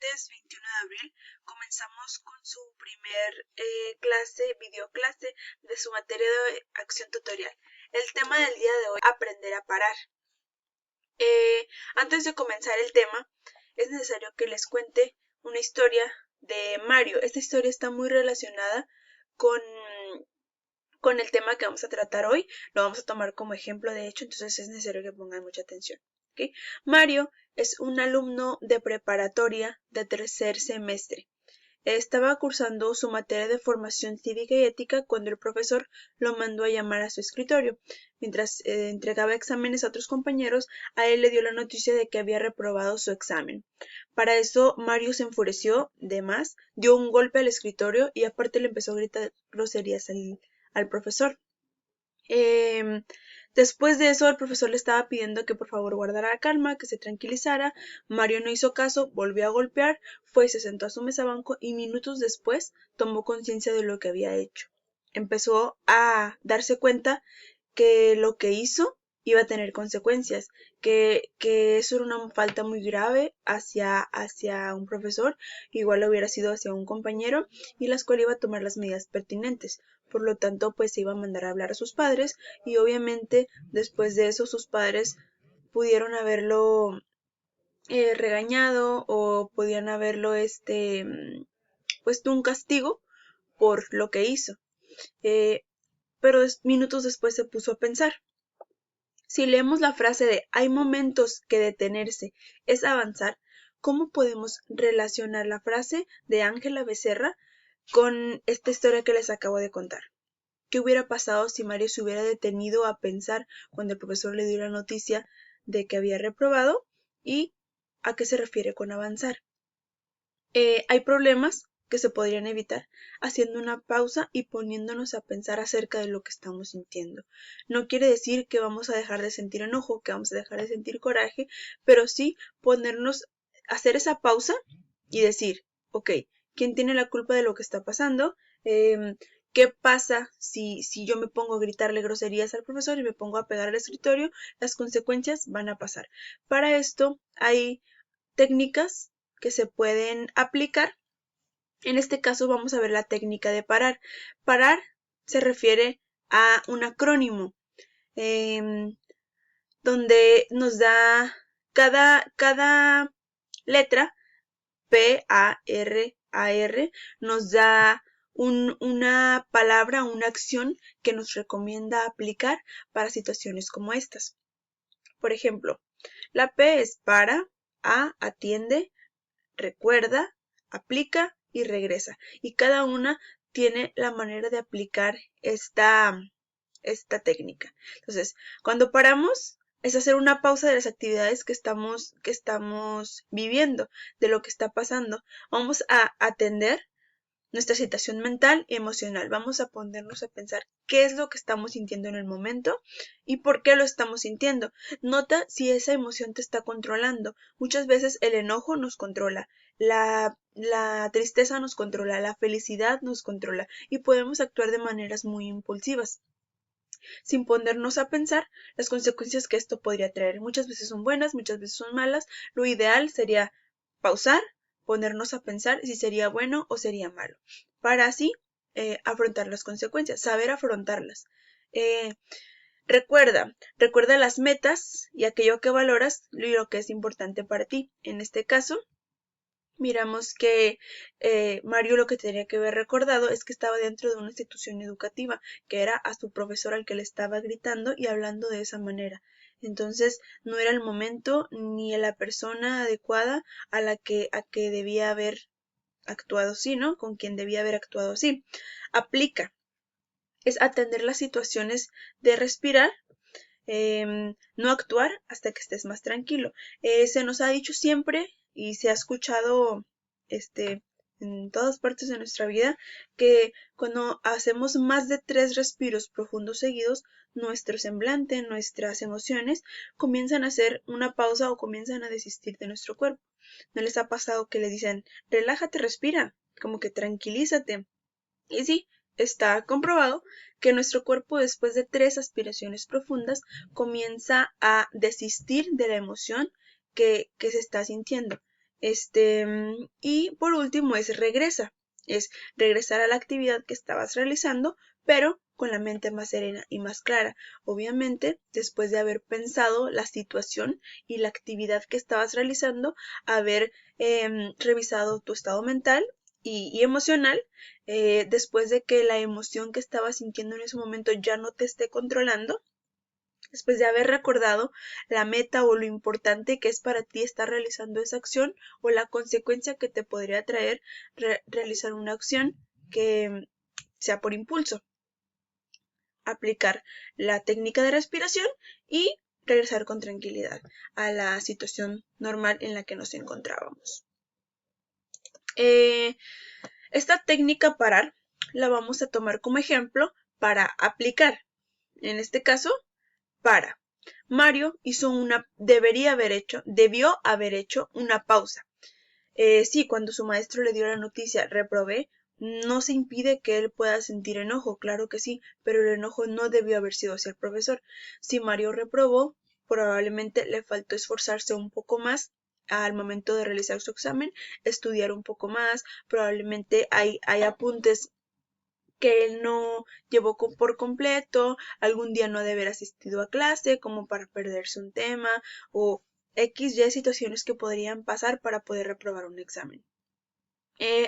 martes 21 de abril comenzamos con su primer videoclase de su materia de acción tutorial. El tema del día de hoy, aprender a parar. Antes de comenzar el tema, es necesario que les cuente una historia de Mario. Esta historia está muy relacionada con el tema que vamos a tratar hoy. Lo vamos a tomar como ejemplo, de hecho, entonces es necesario que pongan mucha atención. ¿Okay? Mario es un alumno de preparatoria de tercer semestre. Estaba cursando su materia de formación cívica y ética cuando el profesor lo mandó a llamar a su escritorio. Mientras entregaba exámenes a otros compañeros, a él le dio la noticia de que había reprobado su examen. Para eso, Mario se enfureció de más, dio un golpe al escritorio y aparte le empezó a gritar groserías al profesor. Después de eso, el profesor le estaba pidiendo que por favor guardara la calma, que se tranquilizara. Mario no hizo caso, volvió a golpear, fue y se sentó a su mesa banco y minutos después tomó conciencia de lo que había hecho. Empezó a darse cuenta que lo que hizo iba a tener consecuencias, que eso era una falta muy grave hacia un profesor, igual lo hubiera sido hacia un compañero, y la escuela iba a tomar las medidas pertinentes. Por lo tanto, pues se iba a mandar a hablar a sus padres, y obviamente después de eso sus padres pudieron haberlo regañado o podían haberlo puesto un castigo por lo que hizo. Pero minutos después se puso a pensar. Si leemos la frase de hay momentos que detenerse es avanzar, ¿cómo podemos relacionar la frase de Ángela Becerra con esta historia que les acabo de contar? ¿Qué hubiera pasado si Mario se hubiera detenido a pensar cuando el profesor le dio la noticia de que había reprobado? ¿Y a qué se refiere con avanzar? Hay problemas que se podrían evitar haciendo una pausa y poniéndonos a pensar acerca de lo que estamos sintiendo. No quiere decir que vamos a dejar de sentir enojo, que vamos a dejar de sentir coraje, pero sí hacer esa pausa y decir, ok, ¿quién tiene la culpa de lo que está pasando? ¿Qué pasa si yo me pongo a gritarle groserías al profesor y me pongo a pegar al escritorio? Las consecuencias van a pasar. Para esto hay técnicas que se pueden aplicar. En este caso vamos a ver la técnica de parar. Parar se refiere a un acrónimo donde nos da cada letra P-A-R-A-R nos da una palabra, una acción que nos recomienda aplicar para situaciones como estas. Por ejemplo, la P es para, A atiende, recuerda, aplica y regresa. Y cada una tiene la manera de aplicar esta técnica. Entonces, cuando paramos, es hacer una pausa de las actividades que estamos viviendo, de lo que está pasando. Vamos a atender nuestra situación mental y emocional. Vamos a ponernos a pensar qué es lo que estamos sintiendo en el momento y por qué lo estamos sintiendo. Nota si esa emoción te está controlando. Muchas veces el enojo nos controla, la tristeza nos controla, la felicidad nos controla y podemos actuar de maneras muy impulsivas, sin ponernos a pensar las consecuencias que esto podría traer. Muchas veces son buenas, muchas veces son malas. Lo ideal sería pausar, ponernos a pensar si sería bueno o sería malo, para así afrontar las consecuencias, saber afrontarlas. Recuerda las metas y aquello que valoras y lo que es importante para ti. En este caso, miramos que Mario lo que tenía que haber recordado es que estaba dentro de una institución educativa, que era a su profesor al que le estaba gritando y hablando de esa manera. Entonces no era el momento ni la persona adecuada a que debía haber actuado así, ¿no? Con quien debía haber actuado así. Aplica. Es atender las situaciones de respirar, no actuar hasta que estés más tranquilo. Se nos ha dicho siempre y se ha escuchado en todas partes de nuestra vida que cuando hacemos más de 3 respiros profundos seguidos, nuestro semblante, nuestras emociones comienzan a hacer una pausa o comienzan a desistir de nuestro cuerpo. ¿No les ha pasado que le dicen, relájate, respira, como que tranquilízate? Y sí, está comprobado que nuestro cuerpo después de 3 aspiraciones profundas comienza a desistir de la emoción que se está sintiendo. Y por último es regresa. Es regresar a la actividad que estabas realizando, pero con la mente más serena y más clara. Obviamente, después de haber pensado la situación y la actividad que estabas realizando, haber revisado tu estado mental y emocional, después de que la emoción que estabas sintiendo en ese momento ya no te esté controlando, después de haber recordado la meta o lo importante que es para ti estar realizando esa acción o la consecuencia que te podría traer realizar una acción que sea por impulso. Aplicar la técnica de respiración y regresar con tranquilidad a la situación normal en la que nos encontrábamos. Esta técnica parar la vamos a tomar como ejemplo para aplicar. En este caso, para. Mario debió haber hecho una pausa. Sí, cuando su maestro le dio la noticia, reprobé, no se impide que él pueda sentir enojo, claro que sí, pero el enojo no debió haber sido hacia el profesor. Si Mario reprobó, probablemente le faltó esforzarse un poco más al momento de realizar su examen, estudiar un poco más, probablemente hay apuntes que él no llevó por completo, algún día no de haber asistido a clase como para perderse un tema o XY situaciones que podrían pasar para poder reprobar un examen.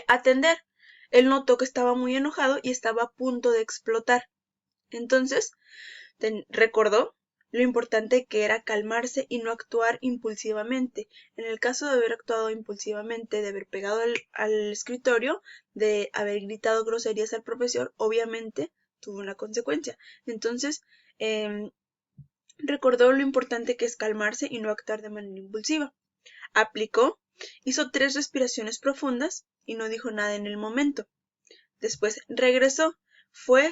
Atender. Él notó que estaba muy enojado y estaba a punto de explotar. Entonces, recordó lo importante que era calmarse y no actuar impulsivamente. En el caso de haber actuado impulsivamente, de haber pegado al escritorio, de haber gritado groserías al profesor, obviamente tuvo una consecuencia. Entonces, recordó lo importante que es calmarse y no actuar de manera impulsiva. Aplicó, hizo 3 respiraciones profundas y no dijo nada en el momento. Después regresó,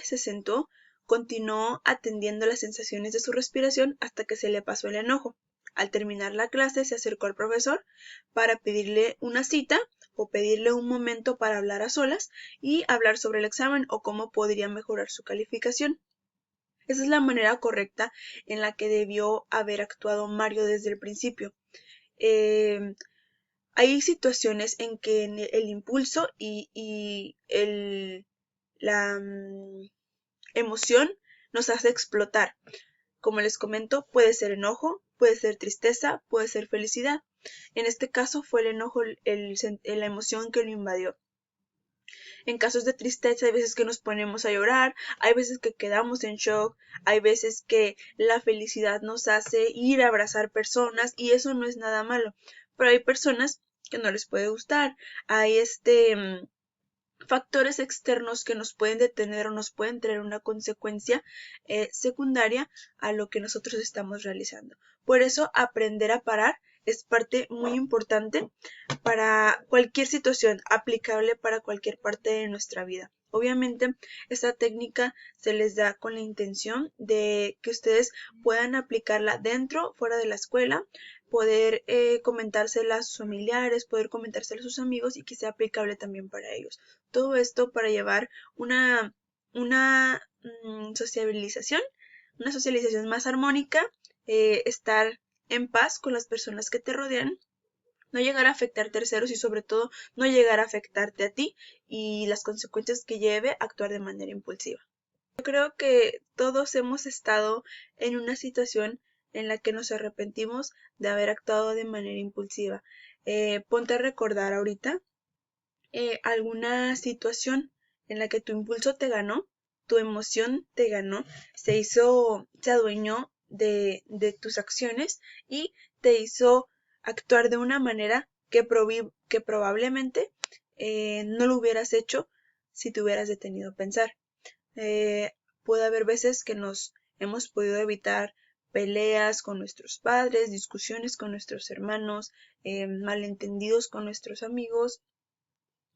se sentó, continuó atendiendo las sensaciones de su respiración hasta que se le pasó el enojo. Al terminar la clase se acercó al profesor para pedirle una cita o pedirle un momento para hablar a solas y hablar sobre el examen o cómo podría mejorar su calificación. Esa es la manera correcta en la que debió haber actuado Mario desde el principio. Hay situaciones en que el impulso y la emoción nos hace explotar. Como les comento, puede ser enojo, puede ser tristeza, puede ser felicidad. En este caso fue el enojo la emoción que lo invadió. En casos de tristeza hay veces que nos ponemos a llorar, hay veces que quedamos en shock, hay veces que la felicidad nos hace ir a abrazar personas y eso no es nada malo. Pero hay personas que no les puede gustar. Hay factores externos que nos pueden detener o nos pueden traer una consecuencia secundaria a lo que nosotros estamos realizando. Por eso aprender a parar es parte muy importante para cualquier situación, aplicable para cualquier parte de nuestra vida. Obviamente, esta técnica se les da con la intención de que ustedes puedan aplicarla dentro, fuera de la escuela, poder comentársela a sus familiares, poder comentársela a sus amigos y que sea aplicable también para ellos. Todo esto para llevar una sociabilización, una socialización más armónica, estar en paz con las personas que te rodean, no llegar a afectar a terceros y sobre todo no llegar a afectarte a ti y las consecuencias que lleve actuar de manera impulsiva. Yo creo que todos hemos estado en una situación en la que nos arrepentimos de haber actuado de manera impulsiva. Ponte a recordar ahorita alguna situación en la que tu impulso te ganó, tu emoción te ganó, se adueñó de tus acciones y te hizo actuar de una manera que probablemente no lo hubieras hecho si te hubieras detenido a pensar. Puede haber veces que nos hemos podido evitar peleas con nuestros padres, discusiones con nuestros hermanos, malentendidos con nuestros amigos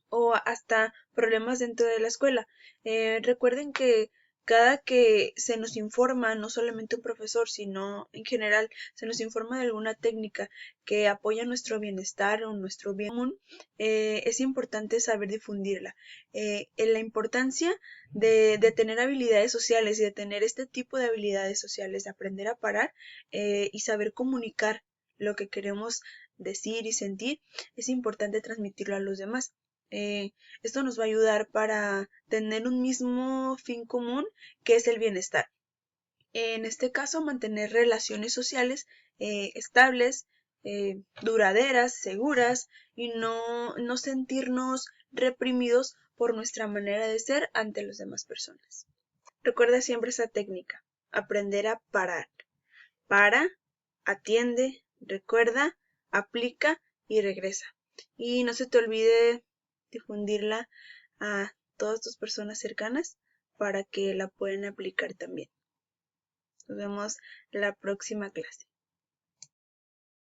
o hasta problemas dentro de la escuela. Recuerden que cada que se nos informa, no solamente un profesor, sino en general, se nos informa de alguna técnica que apoya nuestro bienestar o nuestro bien común, es importante saber difundirla. En la importancia de tener habilidades sociales y de tener este tipo de habilidades sociales, de aprender a parar y saber comunicar lo que queremos decir y sentir, es importante transmitirlo a los demás. Esto nos va a ayudar para tener un mismo fin común, que es el bienestar. En este caso, mantener relaciones sociales estables, duraderas, seguras, y no sentirnos reprimidos por nuestra manera de ser ante las demás personas. Recuerda siempre esa técnica: aprender a parar. Para, atiende, recuerda, aplica y regresa. Y no se te olvide difundirla a todas tus personas cercanas para que la puedan aplicar también. Nos vemos la próxima clase.